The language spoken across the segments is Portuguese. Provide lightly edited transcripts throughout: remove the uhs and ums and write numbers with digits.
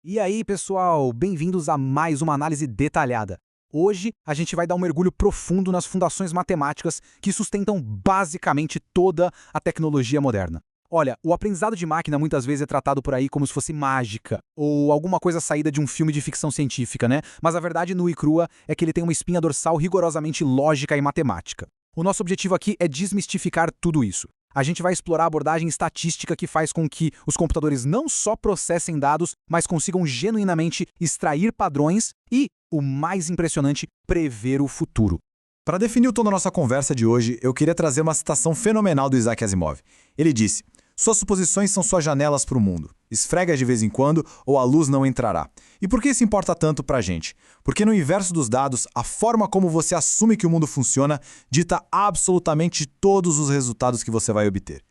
E aí, pessoal, bem-vindos a mais uma análise detalhada. Hoje a gente vai dar um mergulho profundo nas fundações matemáticas que sustentam basicamente toda a tecnologia moderna. Olha, o aprendizado de máquina muitas vezes é tratado por aí como se fosse mágica, ou alguma coisa saída de um filme de ficção científica, né? Mas a verdade nua e crua é que ele tem uma espinha dorsal rigorosamente lógica e matemática. O nosso objetivo aqui é desmistificar tudo isso. A gente vai explorar a abordagem estatística que faz com que os computadores não só processem dados, mas consigam genuinamente extrair padrões e, o mais impressionante, prever o futuro. Para definir o tom da nossa conversa de hoje, eu queria trazer uma citação fenomenal do Isaac Asimov. Ele disse: "Suas suposições são suas janelas para o mundo. Esfrega de vez em quando ou a luz não entrará." E por que isso importa tanto para a gente? Porque no universo dos dados, a forma como você assume que o mundo funciona dita absolutamente todos os resultados que você vai obter.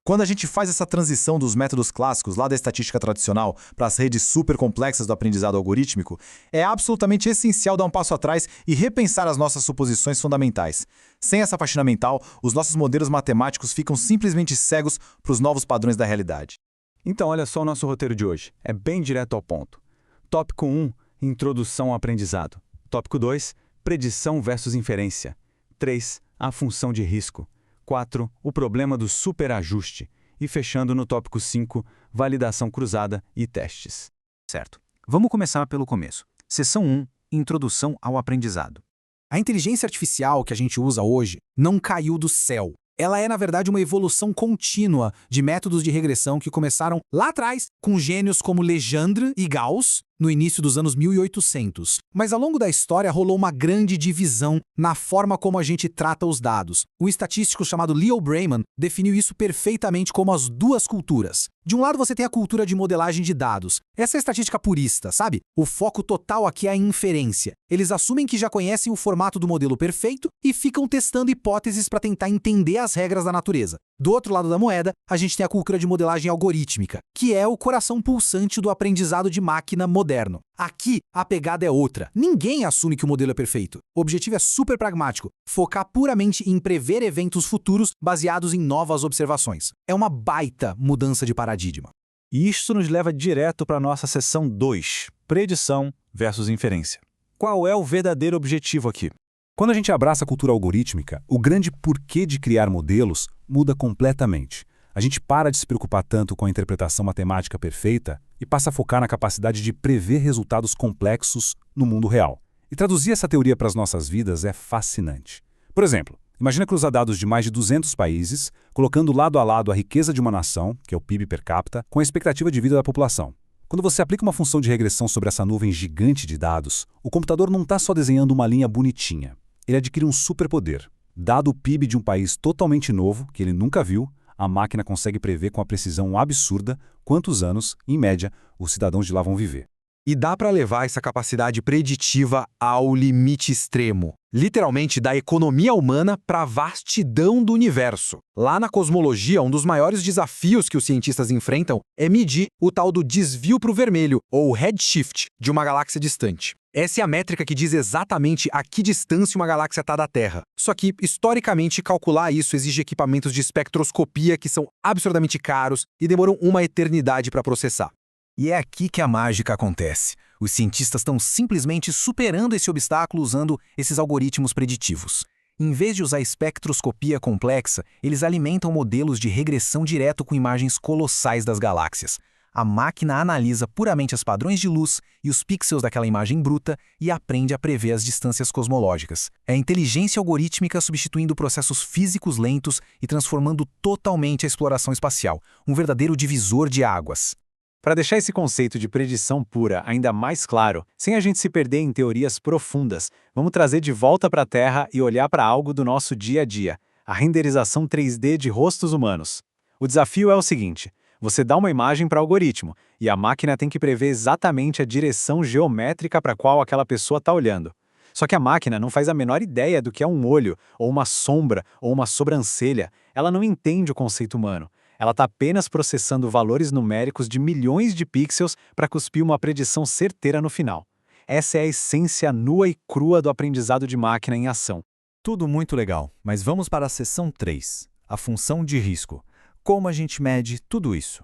Quando a gente faz essa transição dos métodos clássicos lá da estatística tradicional para as redes super complexas do aprendizado algorítmico, é absolutamente essencial dar um passo atrás e repensar as nossas suposições fundamentais. Sem essa faxina mental, os nossos modelos matemáticos ficam simplesmente cegos para os novos padrões da realidade. Então, olha só o nosso roteiro de hoje. É bem direto ao ponto. Tópico 1, Introdução ao aprendizado. Tópico 2, Predição versus inferência. 3, a função de risco. 4, o problema do superajuste. E fechando no tópico 5, validação cruzada e testes. Certo. Vamos começar pelo começo. Seção 1, Introdução ao aprendizado. A inteligência artificial que a gente usa hoje não caiu do céu. Ela é, na verdade, uma evolução contínua de métodos de regressão que começaram lá atrás com gênios como Legendre e Gauss, no início dos anos 1800. Mas ao longo da história rolou uma grande divisão na forma como a gente trata os dados. Um estatístico chamado Leo Breiman definiu isso perfeitamente como as duas culturas. De um lado você tem a cultura de modelagem de dados. Essa é a estatística purista, sabe? O foco total aqui é a inferência. Eles assumem que já conhecem o formato do modelo perfeito e ficam testando hipóteses para tentar entender as regras da natureza. Do outro lado da moeda, a gente tem a cultura de modelagem algorítmica, que é o coração pulsante do aprendizado de máquina moderno. Aqui, a pegada é outra. Ninguém assume que o modelo é perfeito. O objetivo é super pragmático, focar puramente em prever eventos futuros baseados em novas observações. É uma baita mudança de paradigma. E isto nos leva direto para a nossa seção 2, Predição versus inferência. Qual é o verdadeiro objetivo aqui? Quando a gente abraça a cultura algorítmica, o grande porquê de criar modelos muda completamente. A gente para de se preocupar tanto com a interpretação matemática perfeita e passa a focar na capacidade de prever resultados complexos no mundo real. E traduzir essa teoria para as nossas vidas é fascinante. Por exemplo, imagina cruzar dados de mais de 200 países, colocando lado a lado a riqueza de uma nação, que é o PIB per capita, com a expectativa de vida da população. Quando você aplica uma função de regressão sobre essa nuvem gigante de dados, o computador não está só desenhando uma linha bonitinha. Ele adquire um superpoder. Dado o PIB de um país totalmente novo, que ele nunca viu, a máquina consegue prever com a precisão absurda quantos anos, em média, os cidadãos de lá vão viver. E dá para levar essa capacidade preditiva ao limite extremo. Literalmente, da economia humana para a vastidão do universo. Lá na cosmologia, um dos maiores desafios que os cientistas enfrentam é medir o tal do desvio para o vermelho, ou redshift, de uma galáxia distante. Essa é a métrica que diz exatamente a que distância uma galáxia está da Terra. Só que, historicamente, calcular isso exige equipamentos de espectroscopia que são absurdamente caros e demoram uma eternidade para processar. E é aqui que a mágica acontece. Os cientistas estão simplesmente superando esse obstáculo usando esses algoritmos preditivos. Em vez de usar espectroscopia complexa, eles alimentam modelos de regressão direto com imagens colossais das galáxias. A máquina analisa puramente os padrões de luz e os pixels daquela imagem bruta e aprende a prever as distâncias cosmológicas. É a inteligência algorítmica substituindo processos físicos lentos e transformando totalmente a exploração espacial, um verdadeiro divisor de águas. Para deixar esse conceito de predição pura ainda mais claro, sem a gente se perder em teorias profundas, vamos trazer de volta para a Terra e olhar para algo do nosso dia a dia, a renderização 3D de rostos humanos. O desafio é o seguinte: você dá uma imagem para o algoritmo, e a máquina tem que prever exatamente a direção geométrica para a qual aquela pessoa está olhando. Só que a máquina não faz a menor ideia do que é um olho, ou uma sombra, ou uma sobrancelha. Ela não entende o conceito humano. Ela está apenas processando valores numéricos de milhões de pixels para cuspir uma predição certeira no final. Essa é a essência nua e crua do aprendizado de máquina em ação. Tudo muito legal, mas vamos para a seção 3, a função de risco. Como a gente mede tudo isso?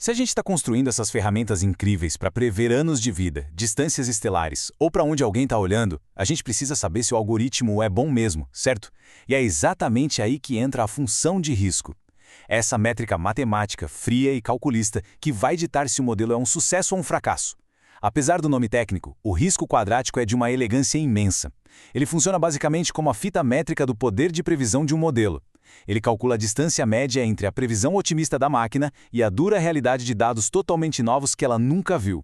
Se a gente está construindo essas ferramentas incríveis para prever anos de vida, distâncias estelares ou para onde alguém está olhando, a gente precisa saber se o algoritmo é bom mesmo, certo? E é exatamente aí que entra a função de risco. É essa métrica matemática, fria e calculista, que vai ditar se o modelo é um sucesso ou um fracasso. Apesar do nome técnico, o risco quadrático é de uma elegância imensa. Ele funciona basicamente como a fita métrica do poder de previsão de um modelo. Ele calcula a distância média entre a previsão otimista da máquina e a dura realidade de dados totalmente novos que ela nunca viu.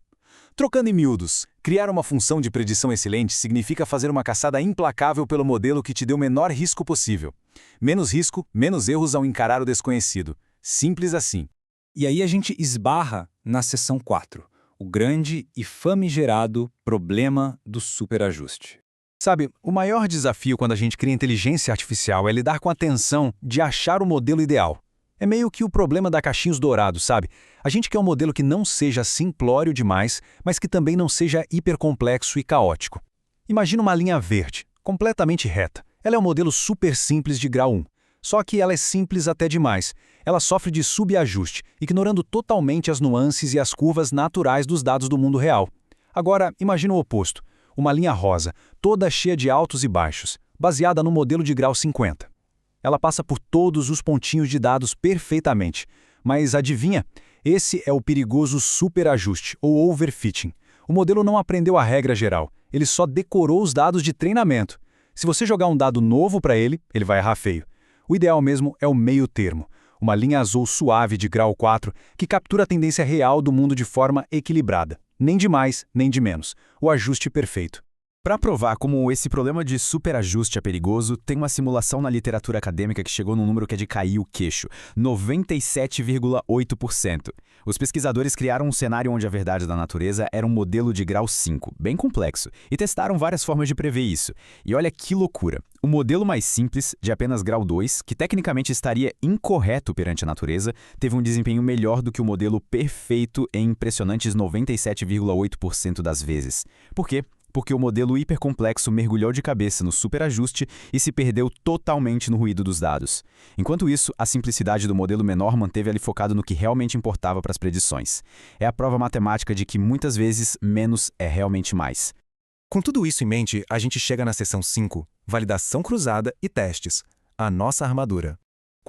Trocando em miúdos, criar uma função de predição excelente significa fazer uma caçada implacável pelo modelo que te dê o menor risco possível. Menos risco, menos erros ao encarar o desconhecido. Simples assim. E aí a gente esbarra na seção 4, o grande e famigerado problema do superajuste. Sabe, o maior desafio quando a gente cria inteligência artificial é lidar com a tensão de achar o modelo ideal. É meio que o problema da caixinhos dourados, sabe? A gente quer um modelo que não seja simplório demais, mas que também não seja hipercomplexo e caótico. Imagina uma linha verde, completamente reta. Ela é um modelo super simples de grau 1. Só que ela é simples até demais. Ela sofre de subajuste, ignorando totalmente as nuances e as curvas naturais dos dados do mundo real. Agora, imagina o oposto. Uma linha rosa, toda cheia de altos e baixos, baseada no modelo de grau 50. Ela passa por todos os pontinhos de dados perfeitamente. Mas adivinha? Esse é o perigoso superajuste, ou overfitting. O modelo não aprendeu a regra geral, ele só decorou os dados de treinamento. Se você jogar um dado novo para ele, ele vai errar feio. O ideal mesmo é o meio termo, uma linha azul suave de grau 4 que captura a tendência real do mundo de forma equilibrada. Nem de mais, nem de menos. O ajuste perfeito. Para provar como esse problema de superajuste é perigoso, tem uma simulação na literatura acadêmica que chegou num número que é de cair o queixo, 97,8%. Os pesquisadores criaram um cenário onde a verdade da natureza era um modelo de grau 5, bem complexo, e testaram várias formas de prever isso. E olha que loucura! O modelo mais simples, de apenas grau 2, que tecnicamente estaria incorreto perante a natureza, teve um desempenho melhor do que o modelo perfeito em impressionantes 97,8% das vezes. Por quê? Porque o modelo hipercomplexo mergulhou de cabeça no superajuste e se perdeu totalmente no ruído dos dados. Enquanto isso, a simplicidade do modelo menor manteve ele focado no que realmente importava para as predições. É a prova matemática de que, muitas vezes, menos é realmente mais. Com tudo isso em mente, a gente chega na seção 5, validação cruzada e testes, a nossa armadura.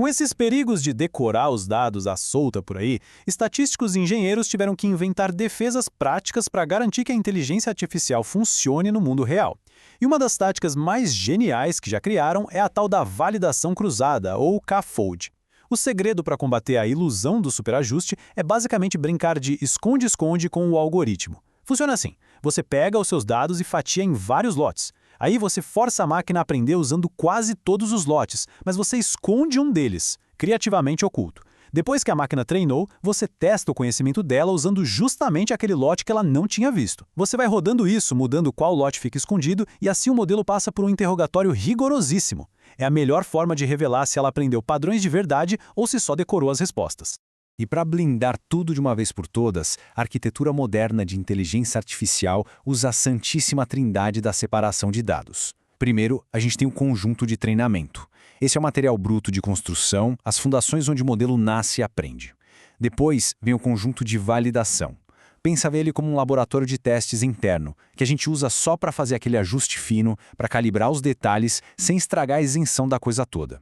Com esses perigos de decorar os dados à solta por aí, estatísticos e engenheiros tiveram que inventar defesas práticas para garantir que a inteligência artificial funcione no mundo real. E uma das táticas mais geniais que já criaram é a tal da validação cruzada, ou K-fold. O segredo para combater a ilusão do superajuste é basicamente brincar de esconde-esconde com o algoritmo. Funciona assim: você pega os seus dados e fatia em vários lotes. Aí você força a máquina a aprender usando quase todos os lotes, mas você esconde um deles, criativamente oculto. Depois que a máquina treinou, você testa o conhecimento dela usando justamente aquele lote que ela não tinha visto. Você vai rodando isso, mudando qual lote fica escondido, e assim o modelo passa por um interrogatório rigorosíssimo. É a melhor forma de revelar se ela aprendeu padrões de verdade ou se só decorou as respostas. E para blindar tudo de uma vez por todas, a arquitetura moderna de inteligência artificial usa a santíssima trindade da separação de dados. Primeiro, a gente tem o conjunto de treinamento. Esse é o material bruto de construção, as fundações onde o modelo nasce e aprende. Depois, vem o conjunto de validação. Pensa nele como um laboratório de testes interno, que a gente usa só para fazer aquele ajuste fino, para calibrar os detalhes, sem estragar a isenção da coisa toda.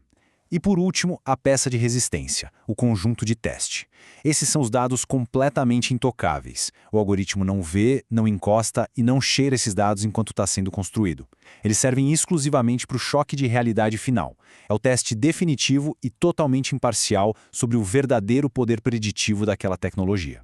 E por último, a peça de resistência, o conjunto de teste. Esses são os dados completamente intocáveis. O algoritmo não vê, não encosta e não cheira esses dados enquanto está sendo construído. Eles servem exclusivamente para o choque de realidade final. É o teste definitivo e totalmente imparcial sobre o verdadeiro poder preditivo daquela tecnologia.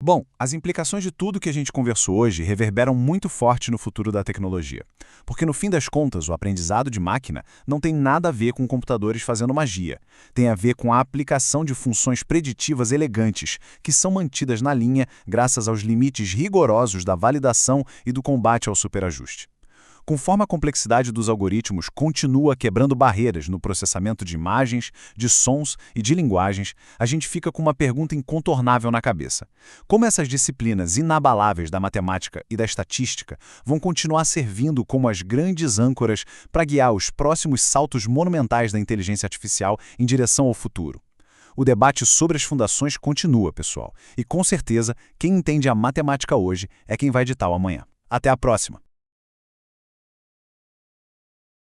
Bom, as implicações de tudo que a gente conversou hoje reverberam muito forte no futuro da tecnologia. Porque no fim das contas, o aprendizado de máquina não tem nada a ver com computadores fazendo magia. Tem a ver com a aplicação de funções preditivas elegantes, que são mantidas na linha graças aos limites rigorosos da validação e do combate ao superajuste. Conforme a complexidade dos algoritmos continua quebrando barreiras no processamento de imagens, de sons e de linguagens, a gente fica com uma pergunta incontornável na cabeça. Como essas disciplinas inabaláveis da matemática e da estatística vão continuar servindo como as grandes âncoras para guiar os próximos saltos monumentais da inteligência artificial em direção ao futuro? O debate sobre as fundações continua, pessoal. E com certeza, quem entende a matemática hoje é quem vai ditar o amanhã. Até a próxima!